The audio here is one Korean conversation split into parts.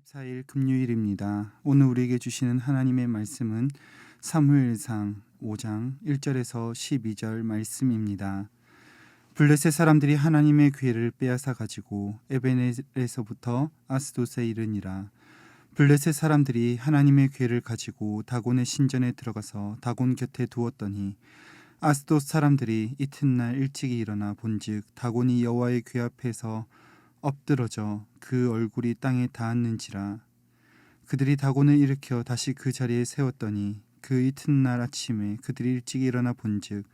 14일 금요일입니다. 오늘 우리에게 주시는 하나님의 말씀은 사무엘상 5장 1절에서 12절 말씀입니다. 블레셋 사람들이 하나님의 괴를 빼앗아 가지고 에베네셀에서부터 아스돗에 이르니라. 블레셋 사람들이 하나님의 괴를 가지고 다곤의 신전에 들어가서 다곤 곁에 두었더니 아스돗 사람들이 이튿날 일찍이 일어나 본즉 다곤이 여호와의 궤 앞에서 엎드러져 그 얼굴이 땅에 닿았는지라. 그들이 다곤을 일으켜 다시 그 자리에 세웠더니 그 이튿날 아침에 그들이 일찍 일어나 본즉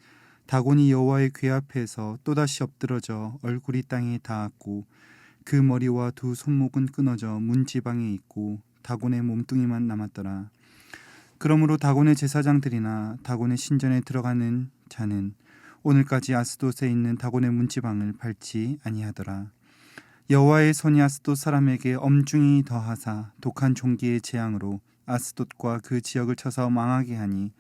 다곤이 여호와의 궤 앞에서 또다시 엎드러져 얼굴이 땅에 닿았고 그 머리와 두 손목은 끊어져 문지방에 있고 다곤의 몸뚱이만 남았더라. 그러므로 다곤의 제사장들이나 다곤의 신전에 들어가는 자는 오늘까지 아스돗에 있는 다곤의 문지방을 밟지 아니하더라. 여호와의 손이 아스돗 사람에게 엄중히 더하사 독한 종기의 재앙으로 아스돗과 그 지역을 쳐서 망하게 하니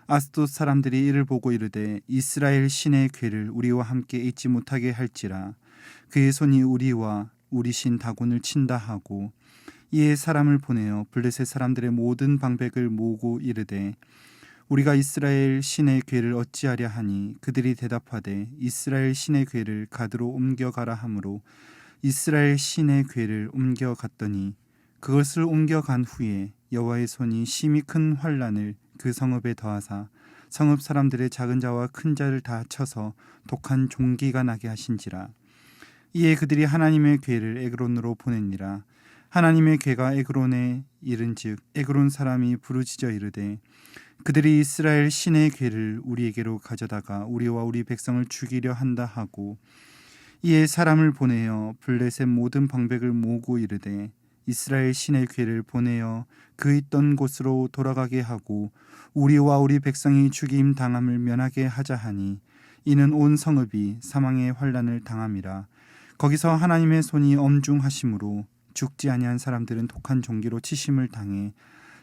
아스돗 사람들이 이를 보고 이르되 이스라엘 신의 괴를 우리와 함께 잊지 못하게 할지라. 그의 손이 우리와 우리 신 다곤을 친다 하고 이에 사람을 보내어 블레셋 사람들의 모든 방백을 모으고 이르되 우리가 이스라엘 신의 괴를 어찌하랴 하니 그들이 대답하되 이스라엘 신의 괴를 가드로 옮겨가라 하므로 이스라엘 신의 궤를 옮겨갔더니 그것을 옮겨간 후에 여호와의 손이 심히 큰 환란을 그 성읍에 더하사 성읍 사람들의 작은 자와 큰 자를 다 쳐서 독한 종기가 나게 하신지라. 이에 그들이 하나님의 궤를 에그론으로 보내니라. 하나님의 궤가 에그론에 이른즉 에그론 사람이 부르짖어 이르되 그들이 이스라엘 신의 궤를 우리에게로 가져다가 우리와 우리 백성을 죽이려 한다 하고 이에 사람을 보내어 블레셋 모든 방백을 모으고 이르되 이스라엘 신의 궤를 보내어 그 있던 곳으로 돌아가게 하고 우리와 우리 백성이 죽임 당함을 면하게 하자 하니 이는 온 성읍이 사망의 환란을 당함이라. 거기서 하나님의 손이 엄중하심으로 죽지 아니한 사람들은 독한 종기로 치심을 당해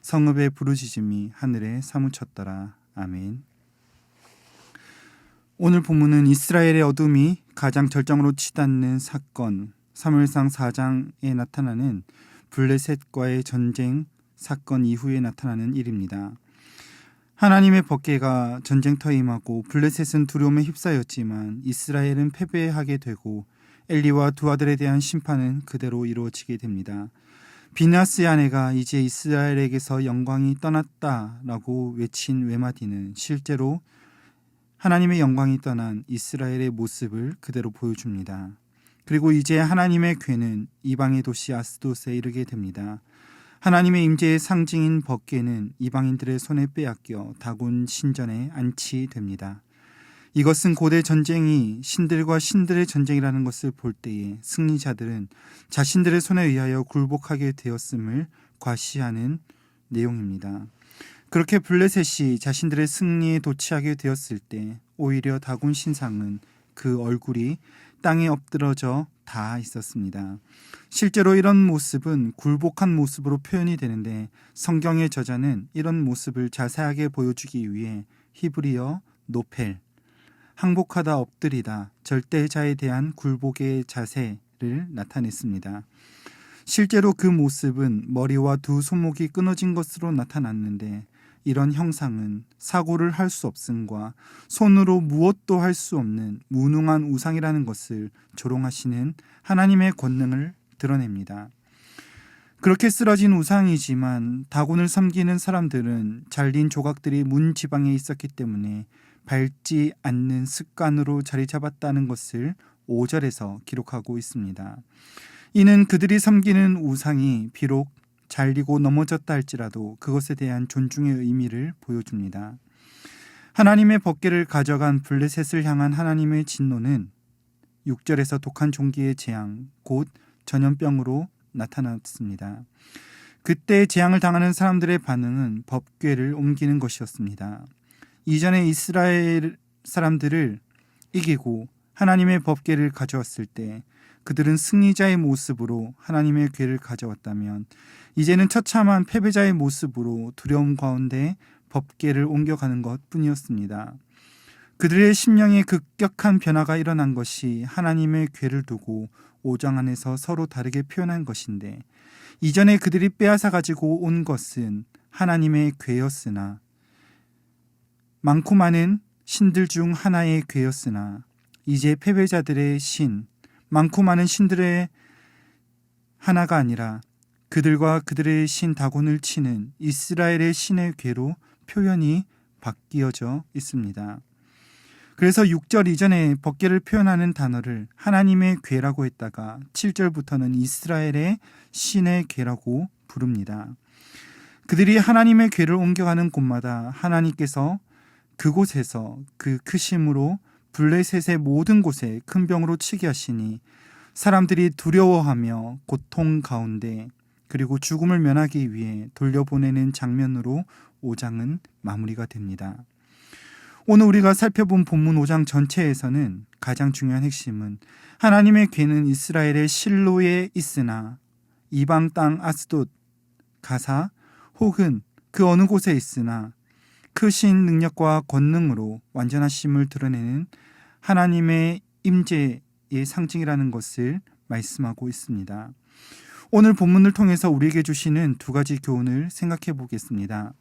성읍의 부르짖음이 하늘에 사무쳤더라. 아멘. 오늘 본문은 이스라엘의 어둠이 가장 절정으로 치닫는 사건, 사무엘상 4장에 나타나는 블레셋과의 전쟁 사건 이후에 나타나는 일입니다. 하나님의 법궤가 전쟁터에 임하고 블레셋은 두려움에 휩싸였지만 이스라엘은 패배하게 되고 엘리와 두 아들에 대한 심판은 그대로 이루어지게 됩니다. 비나스의 아내가 이제 이스라엘에게서 영광이 떠났다라고 외친 외마디는 실제로 하나님의 영광이 떠난 이스라엘의 모습을 그대로 보여줍니다. 그리고 이제 하나님의 궤는 이방의 도시 아스돗에 이르게 됩니다. 하나님의 임재의 상징인 법궤는 이방인들의 손에 빼앗겨 다곤 신전에 안치됩니다. 이것은 고대 전쟁이 신들과 신들의 전쟁이라는 것을 볼 때에 승리자들은 자신들의 손에 의하여 굴복하게 되었음을 과시하는 내용입니다. 그렇게 블레셋이 자신들의 승리에 도취하게 되었을 때 오히려 다곤 신상은 그 얼굴이 땅에 엎드러져 닿아 있었습니다. 실제로 이런 모습은 굴복한 모습으로 표현이 되는데 성경의 저자는 이런 모습을 자세하게 보여주기 위해 히브리어 노펠, 항복하다 엎드리다, 절대자에 대한 굴복의 자세를 나타냈습니다. 실제로 그 모습은 머리와 두 손목이 끊어진 것으로 나타났는데 이런 형상은 사고를 할 수 없음과 손으로 무엇도 할 수 없는 무능한 우상이라는 것을 조롱하시는 하나님의 권능을 드러냅니다. 그렇게 쓰러진 우상이지만 다곤을 섬기는 사람들은 잘린 조각들이 문 지방에 있었기 때문에 밟지 않는 습관으로 자리 잡았다는 것을 5절에서 기록하고 있습니다. 이는 그들이 섬기는 우상이 비록 잘리고 넘어졌다 할지라도 그것에 대한 존중의 의미를 보여줍니다. 하나님의 법궤를 가져간 블레셋을 향한 하나님의 진노는 6절에서 독한 종기의 재앙, 곧 전염병으로 나타났습니다. 그때 재앙을 당하는 사람들의 반응은 법궤를 옮기는 것이었습니다. 이전에 이스라엘 사람들을 이기고 하나님의 법궤를 가져왔을 때 그들은 승리자의 모습으로 하나님의 궤를 가져왔다면 이제는 처참한 패배자의 모습으로 두려움 가운데 법궤를 옮겨가는 것뿐이었습니다. 그들의 심령에 급격한 변화가 일어난 것이 하나님의 궤를 두고 5장 안에서 서로 다르게 표현한 것인데 이전에 그들이 빼앗아 가지고 온 것은 하나님의 궤였으나 많고 많은 신들 중 하나의 궤였으나 이제 패배자들의 신, 많고 많은 신들의 하나가 아니라 그들과 그들의 신 다곤을 치는 이스라엘의 신의 궤로 표현이 바뀌어져 있습니다. 그래서 6절 이전에 법궤를 표현하는 단어를 하나님의 궤라고 했다가 7절부터는 이스라엘의 신의 궤라고 부릅니다. 그들이 하나님의 궤를 옮겨가는 곳마다 하나님께서 그곳에서 그 크심으로 블레셋의 모든 곳에 큰 병으로 치게 하시니 사람들이 두려워하며 고통 가운데 그리고 죽음을 면하기 위해 돌려보내는 장면으로 5장은 마무리가 됩니다. 오늘 우리가 살펴본 본문 5장 전체에서는 가장 중요한 핵심은 하나님의 궤는 이스라엘의 실로에 있으나 이방 땅 아스돗, 가사 혹은 그 어느 곳에 있으나 크신 능력과 권능으로 완전하심을 드러내는 하나님의 임재의 상징이라는 것을 말씀하고 있습니다. 오늘 본문을 통해서 우리에게 주시는 두 가지 교훈을 생각해 보겠습니다.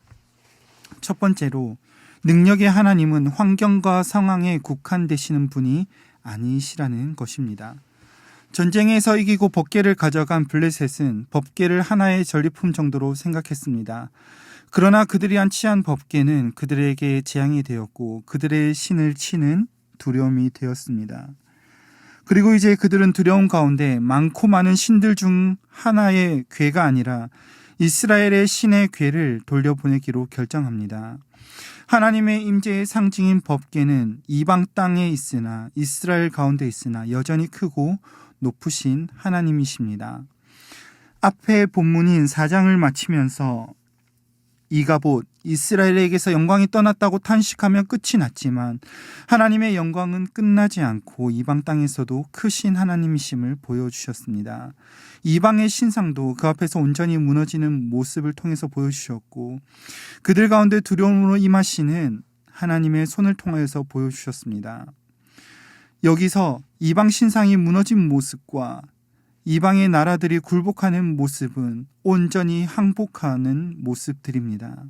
첫 번째로 능력의 하나님은 환경과 상황에 국한되시는 분이 아니시라는 것입니다. 전쟁에서 이기고 법궤를 가져간 블레셋은 법궤를 하나의 전리품 정도로 생각했습니다. 그러나 그들이 안치한 법궤는 그들에게 재앙이 되었고 그들의 신을 치는 두려움이 되었습니다. 그리고 이제 그들은 두려움 가운데 많고 많은 신들 중 하나의 궤가 아니라 이스라엘의 신의 궤를 돌려보내기로 결정합니다. 하나님의 임재의 상징인 법궤는 이방 땅에 있으나 이스라엘 가운데 있으나 여전히 크고 높으신 하나님이십니다. 앞에 본문인 4장을 마치면서 이가봇, 이스라엘에게서 영광이 떠났다고 탄식하며 끝이 났지만 하나님의 영광은 끝나지 않고 이방 땅에서도 크신 하나님이심을 보여주셨습니다. 이방의 신상도 그 앞에서 온전히 무너지는 모습을 통해서 보여주셨고 그들 가운데 두려움으로 임하시는 하나님의 손을 통하여서 보여주셨습니다. 여기서 이방 신상이 무너진 모습과 이방의 나라들이 굴복하는 모습은 온전히 항복하는 모습들입니다.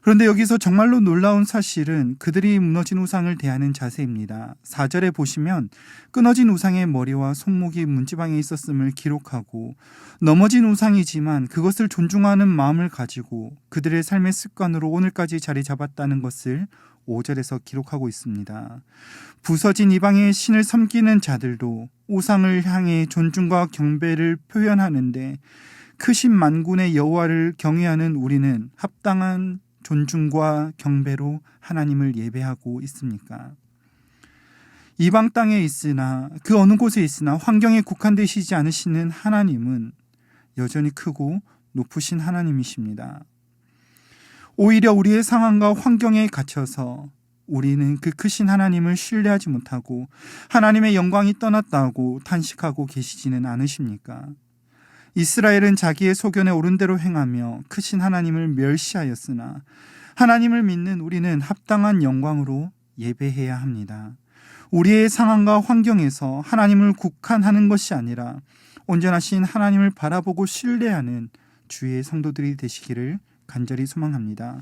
그런데 여기서 정말로 놀라운 사실은 그들이 무너진 우상을 대하는 자세입니다. 4절에 보시면 끊어진 우상의 머리와 손목이 문지방에 있었음을 기록하고 넘어진 우상이지만 그것을 존중하는 마음을 가지고 그들의 삶의 습관으로 오늘까지 자리 잡았다는 것을 5절에서 기록하고 있습니다. 부서진 이방의 신을 섬기는 자들도 우상을 향해 존중과 경배를 표현하는데 크신 만군의 여호와를 경외하는 우리는 합당한 존중과 경배로 하나님을 예배하고 있습니까? 이방 땅에 있으나 그 어느 곳에 있으나 환경에 국한되시지 않으시는 하나님은 여전히 크고 높으신 하나님이십니다. 오히려 우리의 상황과 환경에 갇혀서 우리는 그 크신 하나님을 신뢰하지 못하고 하나님의 영광이 떠났다고 탄식하고 계시지는 않으십니까? 이스라엘은 자기의 소견에 옳은 대로 행하며 크신 하나님을 멸시하였으나 하나님을 믿는 우리는 합당한 영광으로 예배해야 합니다. 우리의 상황과 환경에서 하나님을 국한하는 것이 아니라 온전하신 하나님을 바라보고 신뢰하는 주의 성도들이 되시기를 간절히 소망합니다.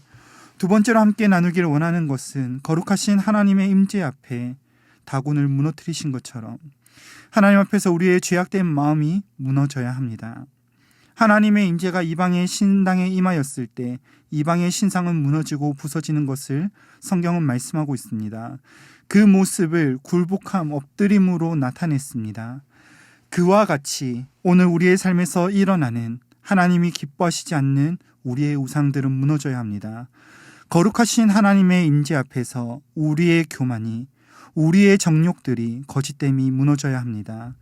두 번째로 함께 나누기를 원하는 것은 거룩하신 하나님의 임재 앞에 다곤을 무너뜨리신 것처럼 하나님 앞에서 우리의 죄악된 마음이 무너져야 합니다. 하나님의 임재가 이방의 신당에 임하였을 때 이방의 신상은 무너지고 부서지는 것을 성경은 말씀하고 있습니다. 그 모습을 굴복함, 엎드림으로 나타냈습니다. 그와 같이 오늘 우리의 삶에서 일어나는 하나님이 기뻐하시지 않는 우리의 우상들은 무너져야 합니다. 거룩하신 하나님의 임재 앞에서 우리의 교만이, 우리의 정욕들이, 거짓됨이 무너져야 합니다.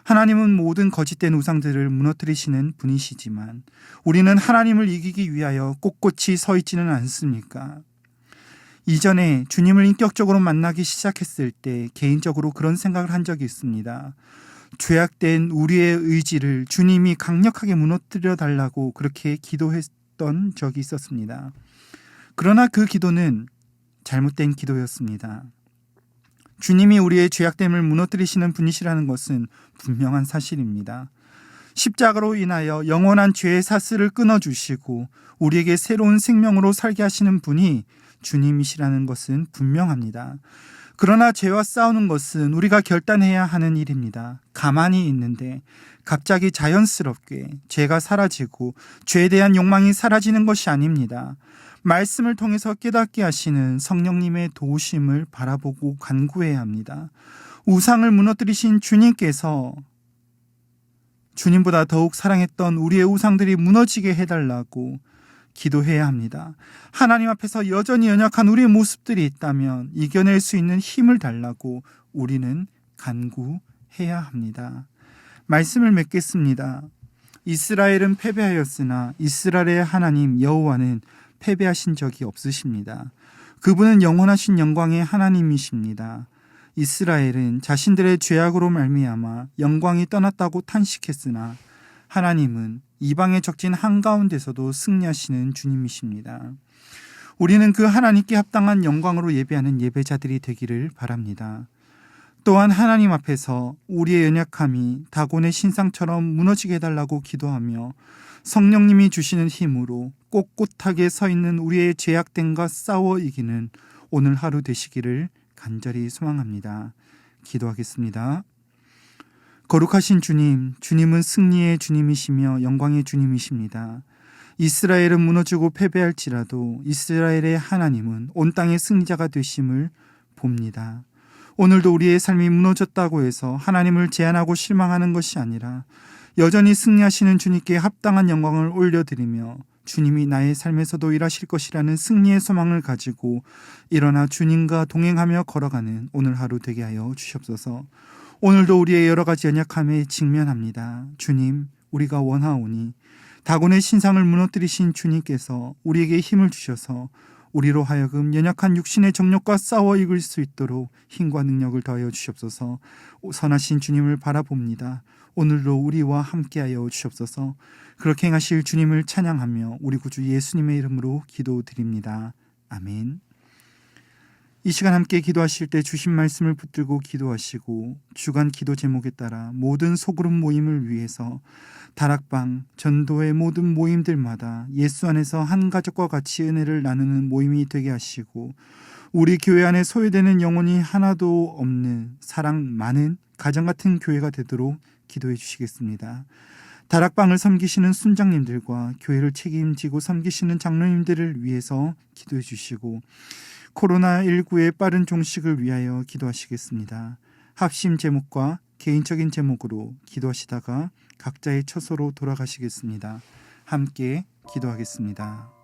하나님은 모든 거짓된 우상들을 무너뜨리시는 분이시지만 우리는 하나님을 이기기 위하여 꼿꼿이 서 있지는 않습니까? 이전에 주님을 인격적으로 만나기 시작했을 때 개인적으로 그런 생각을 한 적이 있습니다. 죄악된 우리의 의지를 주님이 강력하게 무너뜨려 달라고 그렇게 기도했던 적이 있었습니다. 그러나 그 기도는 잘못된 기도였습니다. 주님이 우리의 죄악됨을 무너뜨리시는 분이시라는 것은 분명한 사실입니다. 십자가로 인하여 영원한 죄의 사슬을 끊어주시고 우리에게 새로운 생명으로 살게 하시는 분이 주님이시라는 것은 분명합니다. 그러나 죄와 싸우는 것은 우리가 결단해야 하는 일입니다. 가만히 있는데 갑자기 자연스럽게 죄가 사라지고 죄에 대한 욕망이 사라지는 것이 아닙니다. 말씀을 통해서 깨닫게 하시는 성령님의 도우심을 바라보고 간구해야 합니다. 우상을 무너뜨리신 주님께서 주님보다 더욱 사랑했던 우리의 우상들이 무너지게 해달라고 기도해야 합니다. 하나님 앞에서 여전히 연약한 우리의 모습들이 있다면 이겨낼 수 있는 힘을 달라고 우리는 간구해야 합니다. 말씀을 맺겠습니다. 이스라엘은 패배하였으나 이스라엘의 하나님 여호와는 패배하신 적이 없으십니다. 그분은 영원하신 영광의 하나님이십니다. 이스라엘은 자신들의 죄악으로 말미암아 영광이 떠났다고 탄식했으나 하나님은 이방의 적진 한가운데서도 승리하시는 주님이십니다. 우리는 그 하나님께 합당한 영광으로 예배하는 예배자들이 되기를 바랍니다. 또한 하나님 앞에서 우리의 연약함이 다곤의 신상처럼 무너지게 해달라고 기도하며 성령님이 주시는 힘으로 꼿꼿하게 서 있는 우리의 죄악됨과 싸워 이기는 오늘 하루 되시기를 간절히 소망합니다. 기도하겠습니다. 거룩하신 주님, 주님은 승리의 주님이시며 영광의 주님이십니다. 이스라엘은 무너지고 패배할지라도 이스라엘의 하나님은 온 땅의 승리자가 되심을 봅니다. 오늘도 우리의 삶이 무너졌다고 해서 하나님을 제한하고 실망하는 것이 아니라 여전히 승리하시는 주님께 합당한 영광을 올려드리며 주님이 나의 삶에서도 일하실 것이라는 승리의 소망을 가지고 일어나 주님과 동행하며 걸어가는 오늘 하루 되게 하여 주시옵소서. 오늘도 우리의 여러 가지 연약함에 직면합니다. 주님, 우리가 원하오니 다곤의 신상을 무너뜨리신 주님께서 우리에게 힘을 주셔서 우리로 하여금 연약한 육신의 정욕과 싸워 이길 수 있도록 힘과 능력을 더하여 주시옵소서. 선하신 주님을 바라봅니다. 오늘도 우리와 함께하여 주시옵소서. 그렇게 행하실 주님을 찬양하며 우리 구주 예수님의 이름으로 기도드립니다. 아멘. 이 시간 함께 기도하실 때 주신 말씀을 붙들고 기도하시고 주간 기도 제목에 따라 모든 소그룹 모임을 위해서 다락방, 전도의 모든 모임들마다 예수 안에서 한 가족과 같이 은혜를 나누는 모임이 되게 하시고 우리 교회 안에 소외되는 영혼이 하나도 없는 사랑 많은 가정 같은 교회가 되도록 기도해 주시겠습니다. 다락방을 섬기시는 순장님들과 교회를 책임지고 섬기시는 장로님들을 위해서 기도해 주시고 코로나19의 빠른 종식을 위하여 기도하시겠습니다. 합심 제목과 개인적인 제목으로 기도하시다가 각자의 처소로 돌아가시겠습니다. 함께 기도하겠습니다.